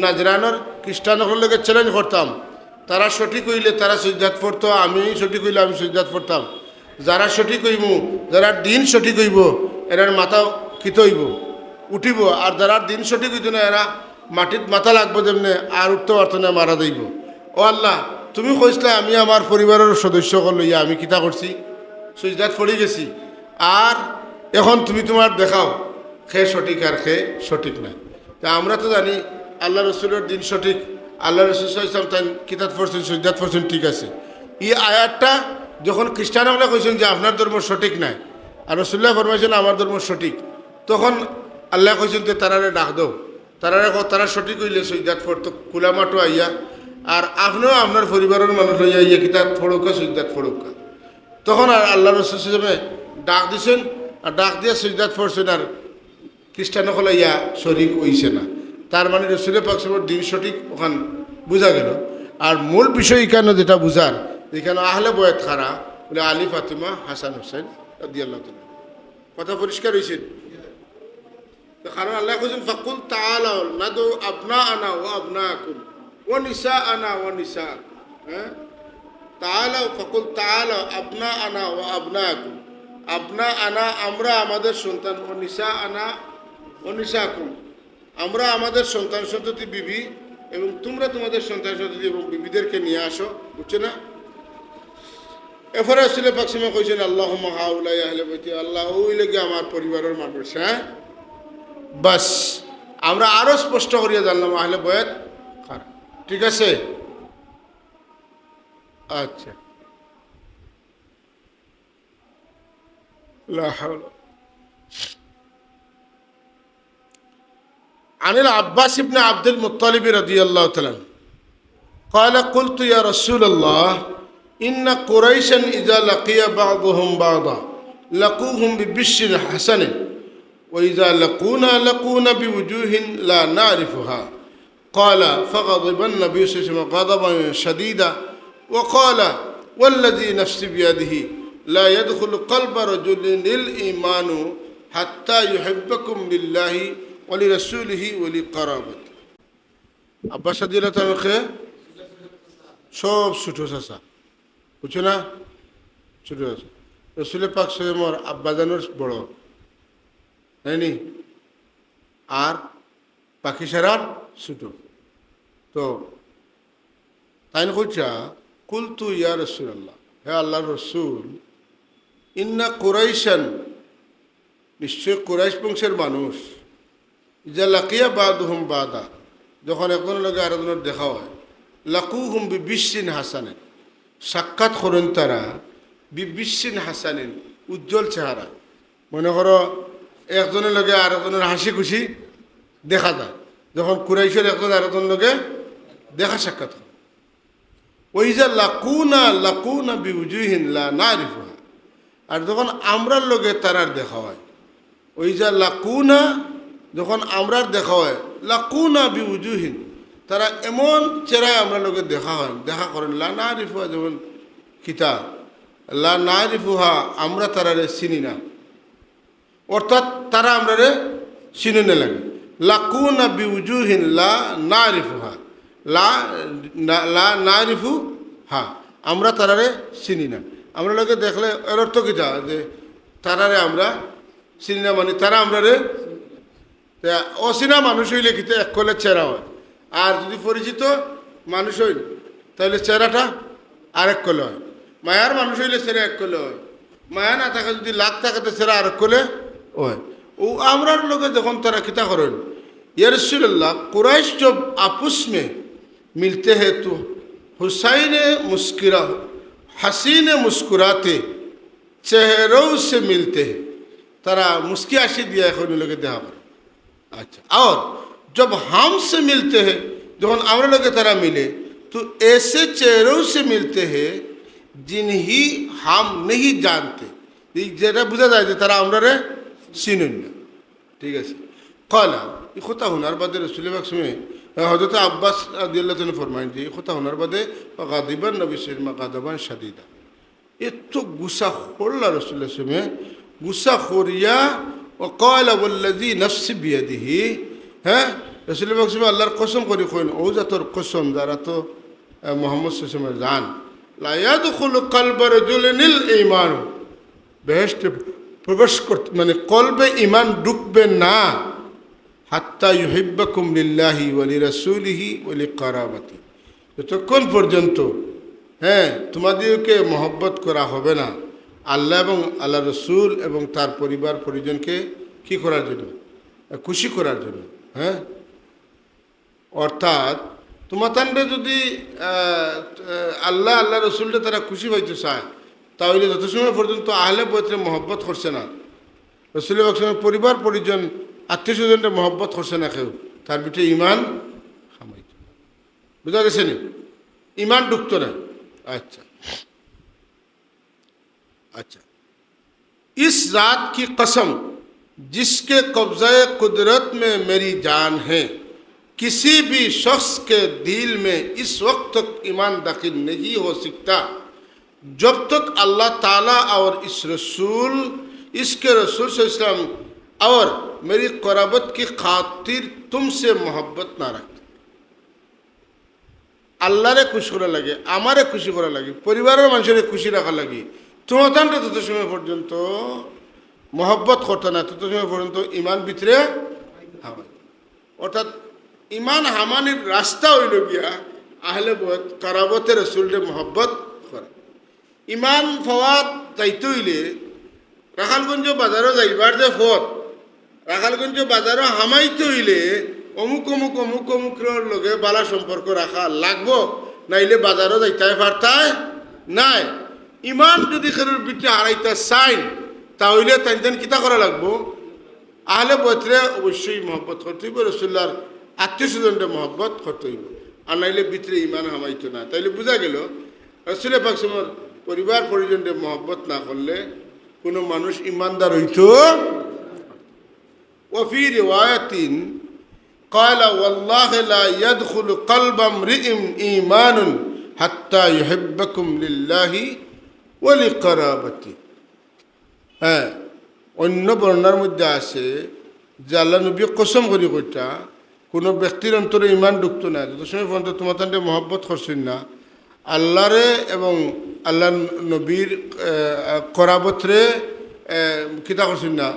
নাজরানোর খ্রিস্টানদের লগে চ্যালেঞ্জ করতাম তারা সঠিক হইলে তারা সিজদাত পড়তো আমি সঠিক হইলে আমি সিজদাত পড়তাম যারা সঠিক হইব যারা দিন সঠিক হইব এরার মাথা কিত হইব উঠিব আর যারা দিন সঠিক হইত না এরা মাটিত মাথা লাগবো যেমনি আর উঠতে পারতো না মারা যাইব ও আল্লাহ তুমি কইসলে আমি আমার পরিবারের সদস্যসকল লইয়া আমি কিতা করছি সিজদাত পড়ে গেছি আর এখন তুমি তোমার দেখাও খে সঠিক আর খে সঠিক না তা আমরা তো জানি আল্লাহ রসুলের দিন সঠিক আল্লাহ রসুল ইসলাম তাই কিতাব পড়ছেন সিজদাত পড়ছেন ঠিক আছে এই আয়াতটা যখন খ্রিস্টানরা কইছেন যে আপনার ধর্ম সঠিক নাই আর রসুল্লাহ ফরমাইছেন আমার ধর্ম সঠিক তখন আল্লাহ কইছেন যে তারারে ডাক দাও তারা সঠিক হইলে সিজদাত পড়তো কুলামাটো আইয়া আর আপনিও আপনার পরিবারের মানুষ লইয়া ইয়া কিতাব ফড়ৌকা সিজদাত ফড়ৌকা তখন আর আল্লাহ রসুল হিসেবে ডাক দিছেন আর ডাক দিয়ে সিজদাত পড়ছেন আর খ্রিস্টানসকলে ইয়া শরিক হইছে না তার মানে রসুল পাক দিন সঠিক ওখান বোঝা গেল আর মূল বিষয় এখানে যেটা বুঝার এখানে আহলে বয়াত খারা বলে আলী ফাতিমা হাসান হুসেন রাদিয়াল্লাহু তাআলা কথা পরিষ্কার হয়েছে কারণ আল্লাহ কইছেন ফাকুল তাআলাউ নাদু আবনাআনা ওয়া আবনাকুম ওয়া নিসাআনা ওয়া নিসাআকুম হ্যাঁ তাআলাউ ফাকুল তাআলাউ আবনাআনা ওয়া আবনাকুম আবনাআনা আমরা আমাদের সন্তান ওয়া নিসাআনা ওয়া নিসাআকুম আমরা আমাদের সন্তান সন্ততি বিবি এবং তোমরা তোমাদের সন্তান সন্ততি এবং বিবিদেরকে নিয়ে আসো বুঝছো না এরপরে আসলে পাকসিমা কইছেন আল্লাহুম্মা হাউলাই আহলে বাইতি আল্লাহ ওই লেগে আমার পরিবারের মানুষ হ্যাঁ বাস আমরা আরো স্পষ্ট করিয়া জানলাম আহলে বয়াত কারা ঠিক আছে আচ্ছা লা হাওলা عن العباس بن عبد المطلب رضي الله تعالى عنه قال قلت يا رسول الله إن قريشا إذا لقي بعضهم بعضا لقوهم ببشر حسن وإذا لقونا بوجوه لا نعرفها قال فغضب النبي صلى الله عليه وسلم غضبا شديدا وقال والذي نفسي بيده لا يدخل قلب رجل الإيمان حتى يحبكم لله ولرسوله ولقرابته আব্বাস রাদিয়াল্লাহু তাআলা সব ছোট চাচা বুঝছো না ছোট আছে রসুল পাক সাল্লাল্লাহু আব্বাজানোর বড় নাইনি আর বাকি সারার ছোট তো তাই কইছা কুলতু ইয়া রাসূলুল্লাহ হে আল্লাহর রাসূল ইন্না কুরাইশান নিশ্চয় কুরাইশ বংশের মানুষ যা লাকিয়া বাদুহুম বাদা যখন একজনের লগে আরেকজনের দেখা হয় লাকুহুম বিবিশ্বিন হাসানেন সাক্ষাৎ করেন তারা বিবিশ্বিন হাসানেন উজ্জ্বল চেহারা মনে করো একজনের লগে আরেকজনের হাসি খুশি দেখা যায় যখন কুরাইশের একজন আরেকজনের লগে দেখা সাক্ষাৎ হয় ওই যে লাকুনা বিউজুহিন লা নারিফুহা আর যখন আমরার লগে তারার দেখা হয় ওই যে লাকুনা যখন আমরার দেখা হয় লাকুনা বিউজুহিন তারা এমন চেহারায় আমরা লোকে দেখা হয় দেখা করেন লা নারিফুহা যেমন কিতা লা নারিফুহা আমরা তারারে চিনি না অর্থাৎ তারা আমরারে চিনি না লাগে লাকুনা বিউজুহিন লা নারিফুহা লা নারিফু হা আমরা তারারে চিনি না আমরা লোকে দেখলে এর অর্থ কিতা যে তারারে আমরা চিনি না মানে তারা আমরারে অচিনা মানুষ হইলে কিন্তু এক কলের চেহারা হয় আর যদি পরিচিত মানুষ হইল তাহলে চেহারাটা আরেক কলে হয় মায়ার মানুষ হইলে চেহারা এক কলে হয় মায়া না থাকে যদি লাখ থাকাতে চেহারা আরেক কলে হয় ও আমরার লোকে যখন তারা কিতা করেন ইয়া রাসূলুল্লাহ कुरैश जब आपस में मिलते हैं तो हुसैन मुस्किरा हसीन मुस्कुराते चेहरों से मिलते हैं तारा मुस्की आशी दिया है लोग देहा पर अच्छा और जब हमसे मिलते हैं जब আমরা लोग तारा मिले तो ऐसे चेहरों से मिलते हैं जिन्हें हम नहीं जानते যেটা বোঝা যায় যে তারা আমরা রে চিনেন না ঠিক আছে কলা এই কথা হোনার বাদে রাসূল পাক সময় হযরত আব্বাস রাদিয়াল্লাহু তাআলা ফরমায়েন যে এই কথা হোনার বাদে গাদিবান নবী সাল্লাল্লাহু গাদাবান শাদীদা এত গুসা করলা রাসূলের সময় গুসা করিয়া وقال والذي نفس بيده হ্যাঁ রাসূল পাক সময় আল্লাহর কসম করে কইন ও জাতর কসম যারা তো মুহাম্মদ সাল্লাল্লাহু আলাইহি ওয়াসাল্লাম জান লা ইয়াদখুলু কলবা রাজুলিনিল ঈমান বেহেশতে প্রবেশ করতে মানে কলবে ঈমান ঢুকবে না হাত্তা ইউহিব্বাকুম লিল্লাহি ওয়া লিরাসূলিহি ওয়া লিকারাবাতি যতক্ষণ পর্যন্ত হ্যাঁ তোমাদেরকে মহব্বত করা হবে না আল্লাহ এবং আল্লাহ রসুল এবং তার পরিবার পরিজনকে কী করার জন্য খুশি করার জন্য হ্যাঁ অর্থাৎ তোমাতানরে যদি আল্লাহ আল্লাহ রসুলটা তারা খুশি হইতে চায় তাহলে যত সময় পর্যন্ত আহলে বয়তের মহব্বত করছে না রসুলের সময় পরিবার পরিজন আত্মীয় স্বজনরা মহব্বত করছে না কেউ তার ভিতরে ইমান হামাইত বুঝা গেছে নি ইমান ঢুকতো না अच्छा अच्छा इस जात की कसम जिसके कब्ज़े कुदरत में मेरी जान है किसी भी शख्स के दिल में इस वक्त तक ईमान दाखिल नहीं हो सकता जब तक अल्लाह ताला और इस रसूल इसके रसूल सल्लल्लाहु अलैहि वसल्लम और मेरी क़राबत की खातिर तुमसे मोहब्बत ना रखते আল্লাহরে খুশি করা লাগে আমারে খুশি করা লাগে পরিবারের মানুষের খুশি রাখা লাগে তোমাদের তত সময় পর্যন্ত মহব্বত করতে না তত সময় পর্যন্ত ইমান ভিতরে হামাই অর্থাৎ ইমান হামানির রাস্তা হইল গিয়া আহলে বয়ত কারাবতে রসুলরে মহব্বত করা ইমান ফওয়াত যাইতে হইলে রাখালগঞ্জ বাজারও যাইবার যে ফত রাখালগঞ্জ বাজারও হামাইতে হইলে অমুক অমুক অমুক অমুকের লগে বালা সম্পর্ক রাখা লাগবো নাইলে বাজারও যাইতে পারতায় নাই ইমান যদি খেরুর ভিতরে হারাইতে চাইন তাহলে তাই কিতা করা লাগবো আহলে বয়তরে অবশ্যই মহব্বত করতে হইব রসুল্লাহর আত্মীয় স্বজনরে মহব্বত করতে হইব আর নাইলে ভিতরে ইমান হামাইতো না তাইলে বোঝা গেল রসুলের পাক সময় পরিবার পরিজনরে মহব্বত না করলে কোনো মানুষ ইমানদার হইত ওফি রিওয়ায়াতিন قال والله لا يدخل قلب امرئ إيمان حتى يحبكم لله ولقرابته হ্যাঁ অন্য বর্ণনার মধ্যে আছে যে আল্লাহ নবী কসম করি কইটা কোনো ব্যক্তির অন্তরে ইমান ঢুকতো না যত সময় পর্যন্ত তোমার তান্ডে মহব্বত করছেন না আল্লাহরে এবং আল্লাহ নবীর করাবতরে কিতা করছেন না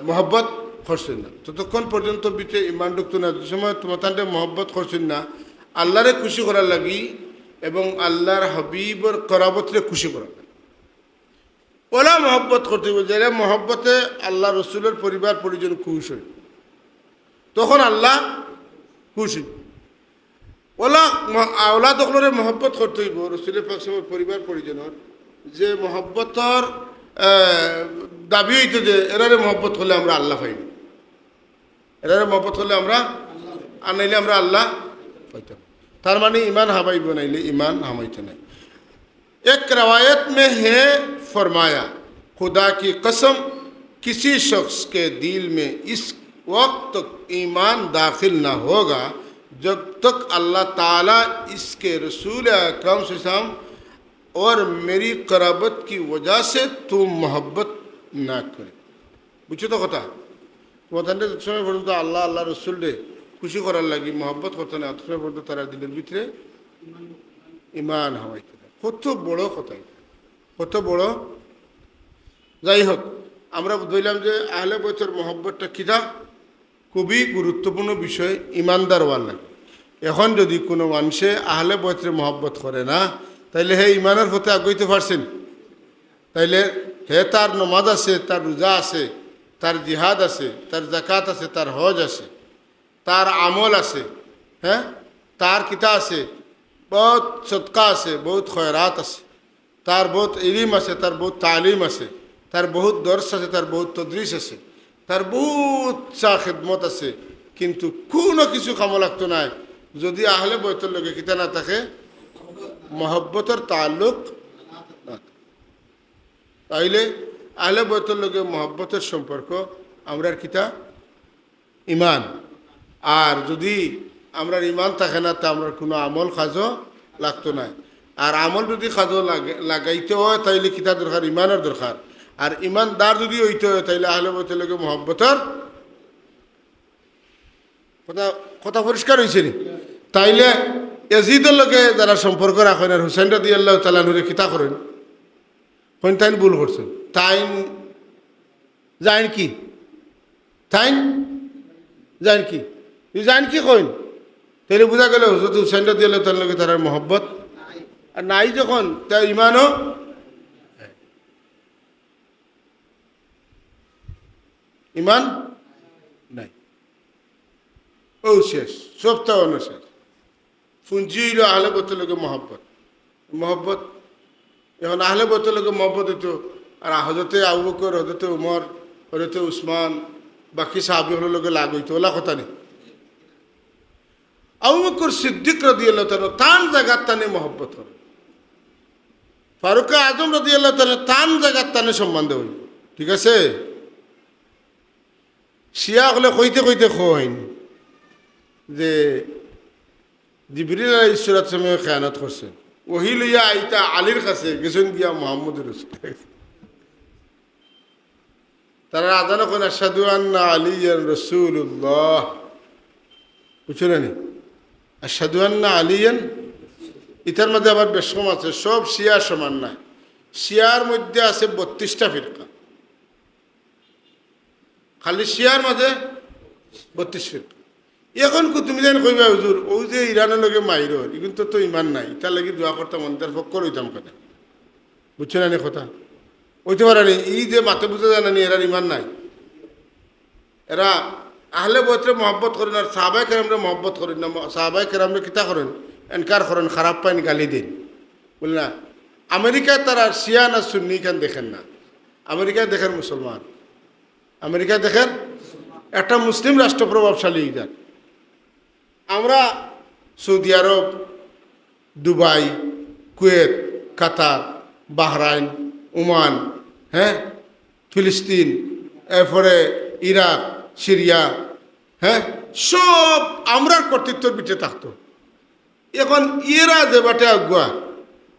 মহব্বত করছেন না ততক্ষণ পর্যন্ত বিতে ইমান ঢুকতো না যে সময় তোমার তান্ডে মহব্বত করছেন না আল্লাহরে খুশি করার লাগি এবং আল্লাহর হাবিবর করাবতরে খুশি করার ওলা মহব্বত করতে হবে যারা মহব্বতে আল্লাহ রসুলের পরিবার পরিজন খুশ হয় তখন আল্লাহ খুশি ওলা আওলা দখলরে মহব্বত করতে হইব রসুলের পাকসমের পরিবার পরিজনের যে মহব্বতর দাবি হইতে যে এরারে মহব্বত করলে আমরা আল্লাহ পাইব এরারে মহব্বত করলে আমরা আর নাইলে আমরা আল্লাহ পাইতাম তার মানে ইমান হামাইব নাইলে ইমান হামাইতে নাই एक रवायत में है फरमाया खुदा की कसम किसी शख्स के दिल में इस वक्त तक ईमान दाखिल ना होगा जब तक अल्लाह ताला इसके रसूल अकरम सल्लल्लाहु और मेरी कराबत की वजह से तुम मोहब्बत ना करे बुझे तो कथा তোমাদের সময় পর্যন্ত আল্লাহ আল্লাহ রসুল রে খুশি করার লাগি মোহব্বত করতে না সময় পর্যন্ত তারা দিলের ভিতরে ইমান হাওয়াইতে কত বড় কথাই কত বড় যাই হোক আমরা বুঝলাম যে আহলে বয়তের মহব্বতটা কিটা খুবই গুরুত্বপূর্ণ বিষয় ইমানদার হওয়ার লাগে এখন যদি কোনো মানুষে আহলে বয়তের মহব্বত করে না তাইলে হে ইমানের পথে আগাইতে পারছেন তাইলে হে তার নমাজ আছে তার রোজা আছে তার জিহাদ আছে তার জাকাত আছে তার হজ আছে তার আমল আছে হ্যাঁ তার কিতা আছে बहुत सदका আছে बहुत खैरात আছে তার বহুত ইলিম আছে, তার বহুত তালিম আছে, তার বহুত দর্শ আছে, তার বহুত তদ্রিস আছে, তার বহুত চা খেদমত আছে, কিন্তু কোনো কিছু কামো লাগতো নাই যদি আহলে বয়তের লোকে কিতা না থাকে, মহব্বতের তাল্লুক না থাকে। তাইলে আহলে বয়তের লোকে মহব্বতের সম্পর্ক আমরা কিতা ইমান। আর যদি আমরা ইমান থাকে না তা আমরা কোনো আমল কাজও লাগতো না। আর আমল যদি কাজও লাগাইতে হয় তাইলে কিতা দরকার, ইমানের দরকার। আর ইমানদার যদি হইতে হয় তাইলে আহলে বয়তের লোকে মহব্বতের কথা কথা পরিষ্কার হয়েছে নি? তাইলে এজিদের লোকে যারা সম্পর্ক রাখেন আর হুসেন রাদিয়াল্লাহু তাআলা নুরে কিতা করেন, কোন তাইন ভুল করছেন, তাইন জানেন কি, তাইন জানেন কি, জানেন কি কইন, তাইলে বোঝা গেল হযরত হুসেন রাদিয়াল্লাহু তাআলার লোকে তার মহব্বত আর নাই, যখন তার ইমানও ইমান নাই, ও শেষ, সবটা অন্য শেষ। পুঞ্জি হইল আহলে বয়তের লোকে মহব্বত। মহব্বত এখন আহলে বয়তের লোকে মহব্বত হইতো, আর হযরতে আবু বকর, হযরতে উমর, হযরতে উসমান, বাকি সাহাবীগুলোর লোকে লাগ হইতো, ওলা কথা নেই। আবু বকর সিদ্দিক রাদিয়াল্লাহু তাআলা তান জায়গার টানে মহব্বত করে, ফারুক আজম রাদিয়াল্লাহু তাআলা তান জায়গার টানে সম্মান দেওয়া হইল। ঠিক আছে, শিয়া হলে কইতে কইতে খোয়াইন যে জিবরিল আলাইহিস সালাম খেয়ানত করছেন, ওহি লইয়া আইতা আলীর কাছে গেছেন গিয়া মুহাম্মদুর রাসূল, তারা আজান করেন আশহাদু আন্না আলিয়ান রাসূলুল্লাহ, বুঝছেন নি? আশহাদু আন্না আলিয়ান, ইতার মধ্যে আবার বেশম আছে, সব শিয়া সমান না, শিয়ার মধ্যে আছে 32টা ফিরকা, খালি শিয়ার মাঝে 32 ফিরকা। এখন তুমি যেন কইবা হুজুর ওই যে ইরানের লগে মাইর এগুলো তো ইমান নাই, তার লাগি দোয়া করতাম, অন্তের ফক্কর হইতাম কেন, বুঝছো না কথা হইতে পারে নি? এই যে মাথে বুঝে জানা নি এরা ইমান নাই, এরা আহলে বয়তে মহব্বত করেন আর সাহাবায়ে কেরামরে মহব্বত করেন না। সাহাবায়ে কেরামরে কিতা করেন, এনকার করেন, খারাপ পাইন, গালি দেন, বলে না। আমেরিকায় তারা শিয়া না সুন্নি খান দেখেন না, আমেরিকায় দেখেন মুসলমান, আমেরিকায় দেখেন একটা মুসলিম রাষ্ট্র প্রভাবশালী যান। আমরা সৌদি আরব, দুবাই, কুয়েত, কাতার, বাহরাইন, ওমান, হ্যাঁ, ফিলিস্তিন, এরপরে ইরাক, সিরিয়া, হ্যাঁ, সব আমরার কর্তৃত্বের পিঠে থাকতো। এখন এরা যে বাটে আগুয়া,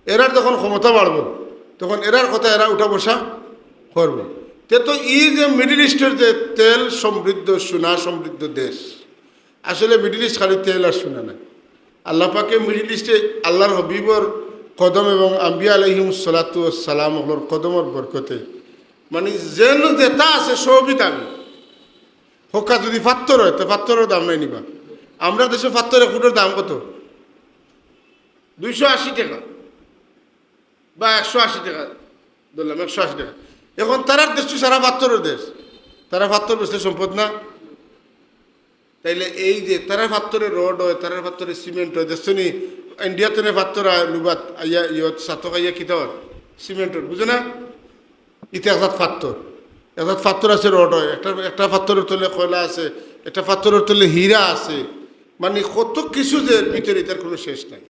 এরার যখন ক্ষমতা বাড়ব তখন এরার কথা এরা উঠা বসা করবে। তো এই যে মিডিল ইস্টের যে তেল সমৃদ্ধ, সোনা সমৃদ্ধ দেশ, আসলে মিডিল ইস্ট খালি তেল আর সোনা না। আল্লাহ পাকে মিডিল ইস্টে আল্লাহর হবিবর কদম এবং আম্বিয়া আলাইহিমুস সালাতু ওয়াস সালাম হলোর কদমর বরকতে মানে যেন যেটা আছে সবই দামি। হোকা যদি পাত্তর হয় তো পাত্তরের দাম নাই নিবা। আমরা দেশে পাত্তর 1 ফুটের দাম কত? 280 টাকা বা 180 টাকা ধরলাম, 180 টাকা। এখন তারার দেশ তো সারা পাত্তরের দেশ, তারা পাত্তর বেশি সম্পদ না। তাইলে এই যে তারা পাত্তরের রড হয়, তারার পাত্তরের সিমেন্ট হয়, দেখছনি ইন্ডিয়াতে পাত্তর হয় লুবাত আইয়া ইয়ত সাতক আইয়া কিতা হয় সিমেন্টের, বুঝো না? ইতে একজাত পাত্তর আছে, রড হয়, একটা পাত্তরের তলে কয়লা আছে, একটা পাত্তরের তলে হীরা আছে, মানে কত কিছু যে ভিতরে তার কোনো শেষ নাই।